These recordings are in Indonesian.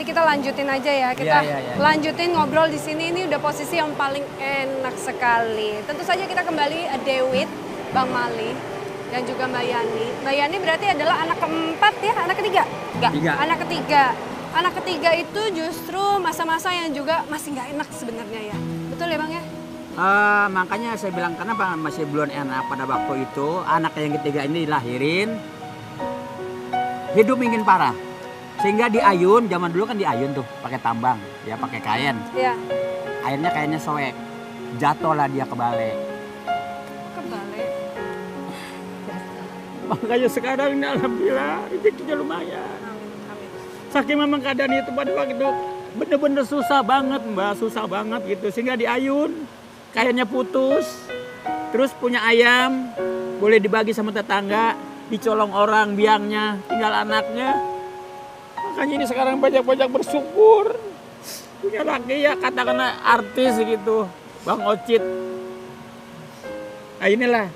Berarti kita lanjutin aja ya. Kita lanjutin ngobrol di sini. Ini udah posisi yang paling enak sekali. Tentu saja kita kembali Dewit, Bang Mali, dan juga Mbak Yani. Mbak Yani berarti adalah anak keempat ya? Anak ketiga? Enggak. Anak ketiga. Anak ketiga itu justru masa-masa yang juga masih nggak enak sebenarnya ya. Betul ya Bang ya? Makanya saya bilang kenapa masih belum enak pada waktu itu. Anak yang ketiga ini dilahirin. Hidup ingin parah. Sehingga diayun, zaman dulu kan diayun tuh pakai tambang, ya pakai kain. Iya. Airnya kayaknya soek. Jatuhlah dia ke bale. Ke bale. Makanya sekarang ini alhamdulillah rezekinya lumayan. Saking memang keadaan itu pada waktu itu bener-bener susah banget Mbak, susah banget gitu. Sehingga diayun, kainnya putus. Terus punya ayam, boleh dibagi sama tetangga, dicolong orang biangnya, tinggal anaknya. Makanya ini sekarang banyak-banyak bersyukur. Punya laki ya katakanlah artis gitu, Bang Ocit. Nah inilah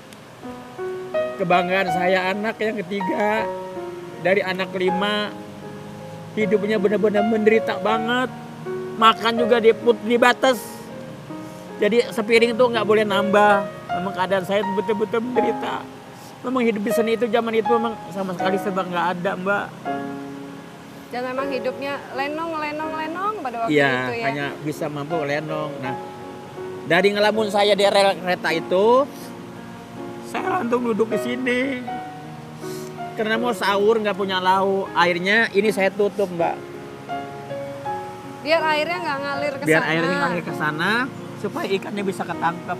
kebanggaan saya, anak yang ketiga dari anak 5. Hidupnya benar-benar menderita banget. Makan juga dibatas. Jadi sepiring itu nggak boleh nambah. Memang keadaan saya betul-betul menderita. Memang hidup di seni itu zaman itu memang sama sekali serba nggak ada Mbak. Dan memang hidupnya lenong pada waktu itu ya. Iya, hanya bisa mampu lenong. Nah, dari ngelamun saya di rel kereta itu, saya langsung duduk di sini. Karena mau sahur nggak punya lauk, airnya ini saya tutup Mbak. Biar airnya nggak ngalir ke sana. Biar airnya ngalir ke sana, supaya ikannya bisa ketangkep.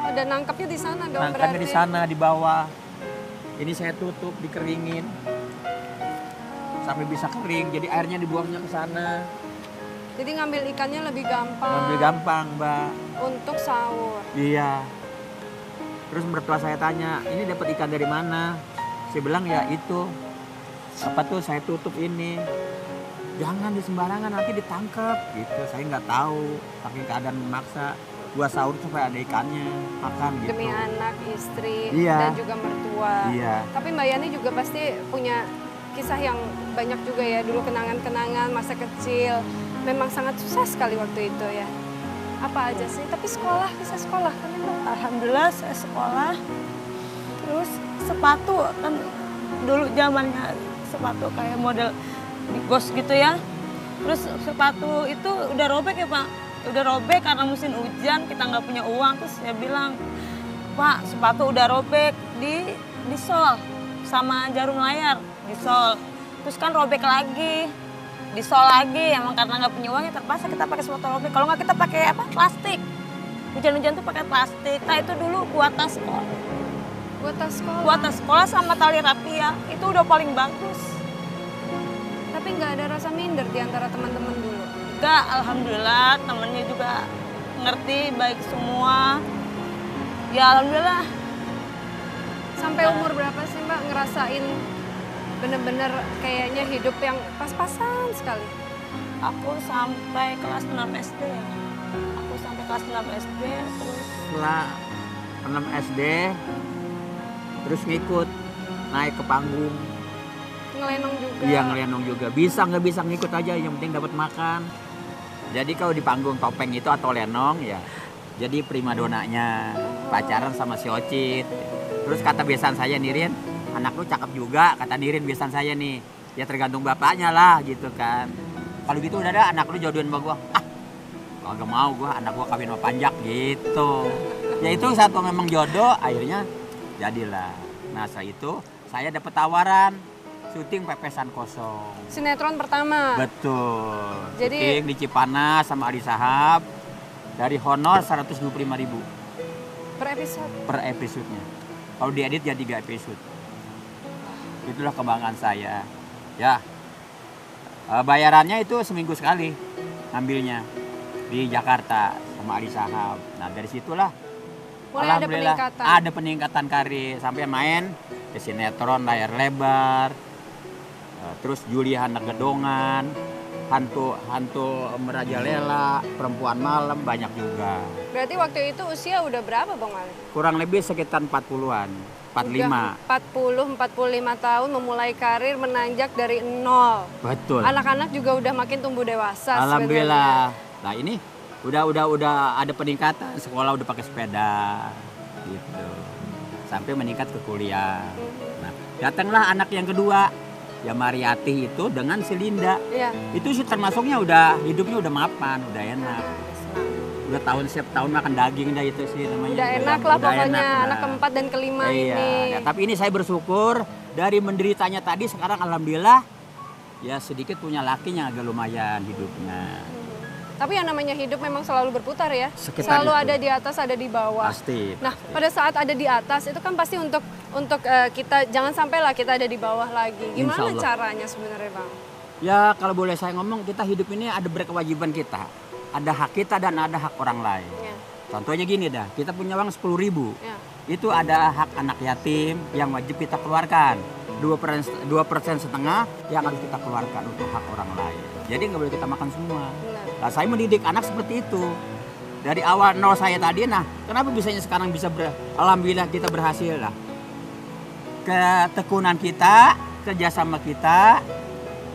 Oh, dan nangkepnya di sana dong Nangkepnya berarti. di sana di bawah. Ini saya tutup, dikeringin. Sampai bisa kering, jadi airnya dibuangnya ke sana. Jadi ngambil ikannya lebih gampang. Ngambil gampang, Mbak. Untuk sahur. Iya. Terus mertua saya tanya, ini dapat ikan dari mana? Saya bilang ya itu. Apa tuh saya tutup ini. Jangan di sembarangan nanti ditangkap gitu. Saya nggak tahu, saking keadaan memaksa. Gua sahur supaya ada ikannya, makan gitu. Demi anak, istri, Iya. dan juga mertua. Iya. Tapi Mbak Yani juga pasti punya kisah yang banyak juga ya, dulu kenangan-kenangan masa kecil. Memang sangat susah sekali waktu itu ya. Apa aja sih? Tapi sekolah, kisah sekolah kan itu. Alhamdulillah saya sekolah. Terus sepatu kan dulu zamannya sepatu kayak model Bigos gitu ya. Terus sepatu itu udah robek ya Pak. Udah robek karena musim hujan, kita nggak punya uang. Terus saya bilang, Pak sepatu udah robek di sol sama jarum layar di sol. Terus kan robek lagi, di sol lagi. Emang karena nggak punya uang ya terpaksa kita pakai sepatu robek. Kalau nggak kita pakai apa? Plastik. Hujan-hujan tuh pakai plastik. Nah itu dulu buat tas sekolah. Buat tas sekolah. Buat tas sekolah sama tali rapia itu udah paling bagus. Tapi nggak ada rasa minder di antara teman-teman dulu. Enggak, alhamdulillah temennya juga ngerti baik semua. Ya alhamdulillah. Sampai umur berapa sih Mbak ngerasain bener-bener kayaknya hidup yang pas-pasan sekali? Aku sampai kelas 6 SD. Aku sampai kelas 6 SD terus Setelah 6 SD, terus ngikut naik ke panggung. Ngelenong juga. Iya ngelenong juga. Bisa nggak bisa ngikut aja, yang penting dapat makan. Jadi kalau di panggung topeng itu atau lenong ya, jadi primadonanya pacaran sama si Ocit. Terus kata besan saya Nirin, anak lu cakep juga, kata Nirin besan saya nih. Ya tergantung bapaknya lah gitu kan. Kalau gitu udah ada anak lu jodohin sama gua. Kagak mau gua, anak gua kawin sama Panjak gitu. Ya itu satu memang jodoh, akhirnya jadilah. Nah setelah itu saya dapat tawaran syuting Pepesan Kosong. Sinetron pertama. Betul. Jadi syuting di Cipanas sama Adi Sahab. Dari honor 125.000 per episode. per episodenya. Kalau diedit jadi 3 episode. Itulah kebanggaan saya. Ya. Bayarannya itu seminggu sekali ngambilnya di Jakarta sama Adi Sahab. Nah dari situlah Mulai ada alhamdulillah peningkatan. ada peningkatan karir sampai main di sinetron layar lebar. Terus Julia Anak Gedongan, hantu merajalela, perempuan malam banyak juga. Berarti waktu itu usia udah berapa Bang Mali? Kurang lebih sekitar 40-an, 45. 40-45 tahun memulai karir menanjak dari nol. Betul. Anak-anak juga udah makin tumbuh dewasa. Alhamdulillah. Nah ini udah ada peningkatan, sekolah udah pakai sepeda gitu. Sampai meningkat ke kuliah. Nah, datanglah anak yang kedua, ya Mariati itu dengan si Linda. Iya. Itu sih termasuknya hidupnya udah mapan, udah enak. Udah setiap tahun makan daging dah itu sih namanya. Udah enak lah udah pokoknya, enak, anak keempat dan kelima iya, ini. ya, tapi ini saya bersyukur dari menderitanya tadi sekarang alhamdulillah ya sedikit punya lakinya agak lumayan hidupnya. Tapi yang namanya hidup memang selalu berputar ya. Sekitar Selalu itu. ada di atas, ada di bawah. Pasti. Nah, pada saat ada di atas itu kan pasti untuk kita jangan sampailah kita ada di bawah lagi. Insya Gimana Allah. caranya sebenarnya, Bang? Ya kalau boleh saya ngomong, kita hidup ini ada berkewajiban kita. Ada hak kita dan ada hak orang lain. Ya. Contohnya gini dah, kita punya uang 10.000. Ya. Itu ada hak anak yatim yang wajib kita keluarkan. 2,5% yang harus kita keluarkan untuk hak orang lain. Jadi nggak boleh kita makan semua. Benar. Nah, saya mendidik anak seperti itu. Dari awal nol saya tadi, nah kenapa bisanya sekarang bisa alhamdulillah kita berhasil lah. Ketekunan kita, kerjasama kita,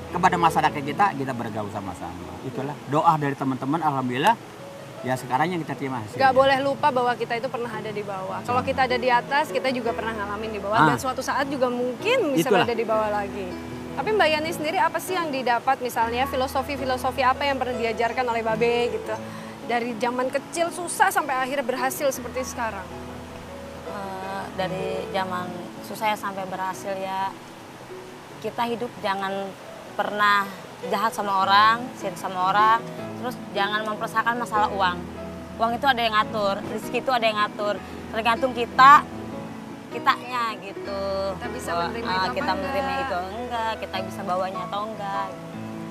kepada masyarakat kita bergaul sama-sama. Itulah doa dari teman-teman, alhamdulillah. Ya sekarang yang kita terima hasilnya. Gak boleh lupa bahwa kita itu pernah ada di bawah. Kalau kita ada di atas, kita juga pernah ngalamin di bawah. Dan suatu saat juga mungkin bisa Itulah. berada di bawah lagi. Tapi Mbak Yani sendiri apa sih yang didapat misalnya filosofi-filosofi apa yang pernah diajarkan oleh Babe gitu? Dari zaman kecil susah sampai akhirnya berhasil seperti sekarang. Dari zaman susah ya sampai berhasil ya, kita hidup jangan pernah jahat sama orang, sirik sama orang, terus jangan mempersahkan masalah uang. Uang itu ada yang ngatur, rezeki itu ada yang ngatur, tergantung kitanya gitu. Kita bisa menerima itu apa kita menerima enggak? itu enggak, kita bisa bawanya atau enggak.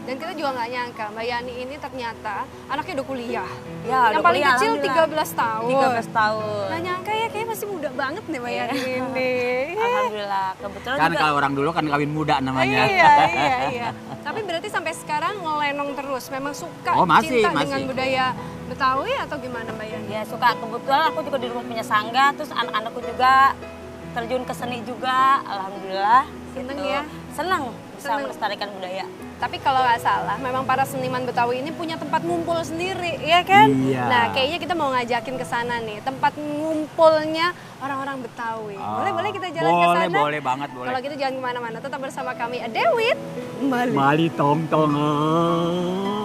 Dan kita juga nggak nyangka Mbak Yani ini ternyata anaknya udah kuliah. Ya, Yang udah paling kuliah, kecil alhamdulillah. 13 tahun. 13 tahun. Nggak nyangka ya, kayaknya masih muda banget nih Mbak Yani ini. Alhamdulillah, kebetulan Kan juga kalau orang dulu kan kawin muda namanya. Iya. Tapi berarti sampai sekarang ngelenong terus. Memang suka Oh, masih, cinta masih. dengan budaya Betawi atau gimana Mbak Yani? ya suka. Kebetulan aku juga di rumah punya sangga, terus anak-anakku juga terjun ke seni juga, alhamdulillah. Seneng gitu. ya? Senang bisa Seneng. melestarikan budaya. Tapi kalau nggak salah, memang para seniman Betawi ini punya tempat ngumpul sendiri, ya kan? Iya. Nah, kayaknya kita mau ngajakin ke sana nih, tempat ngumpulnya orang-orang Betawi. Boleh kita jalan ke sana? Boleh banget, boleh. Kalau gitu jangan kemana-mana, tetap bersama kami, Adewit Mali. Mali tong-tongan.